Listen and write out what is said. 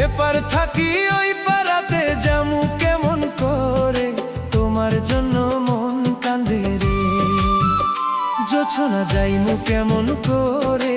এপার থাকি ওই পারাতে যামু কেমন করে, তোমার জন্য মন কান্দে রে। জোছনা যাইমু কেমন করে,